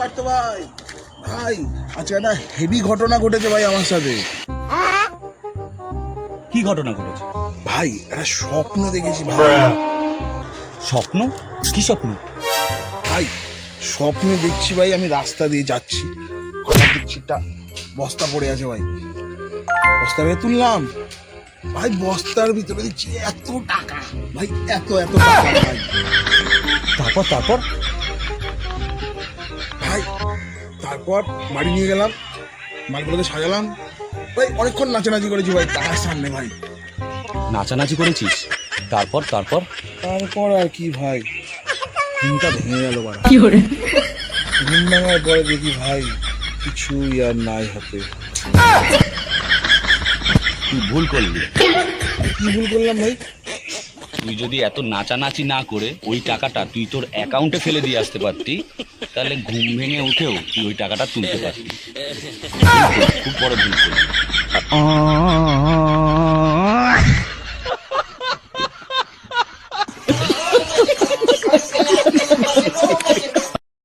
পারতো ভাই। ভাই আজকে একটা হেভি ঘটনা ঘটেছে ভাই আমার সাথে। কি ঘটনা ঘটেছে? ভাই একটা স্বপ্ন দেখেছি ভাই। স্বপ্ন? কি স্বপ্ন? ভাই স্বপ্নে দেখছি ভাই আমি রাস্তা দিয়ে যাচ্ছি, হঠাৎ দেখছি একটা বস্তা পড়ে আছে ভাই। বস্তা ভেবে তুললাম ভাই, বস্তার ভিতরে দেখছি এত টাকা ভাই, এত এত টাকা ভাই। তারপর তারপর ভাই তারপর বাড়ি নিয়ে গেলাম, মালগুলোকে সাজালাম ভাই, অনেকক্ষণ নাচানাচি করেছি ভাই টাকার সামনে ভাই। নাচানাচি করেছিস? তারপর তারপর তারপর আর কি ভাই, ঘুমটা ভেঙে গেল বাড়া। ঘুম ভাঙার পরে দেখি ভাই কিছুই আর নাই হাতে। তুই ভুল করলি। কি ভুল করলাম ভাই? তুই যদি এত নাচানাচি না করে ওই টাকাটা তুই তোর অ্যাকাউন্টে ফেলে দিয়ে আসতে পারতি, তাহলে ঘুম ভেঙে উঠেও তুই ওই টাকাটা তুলতে পারতি। খুব বড় ভুল করলি।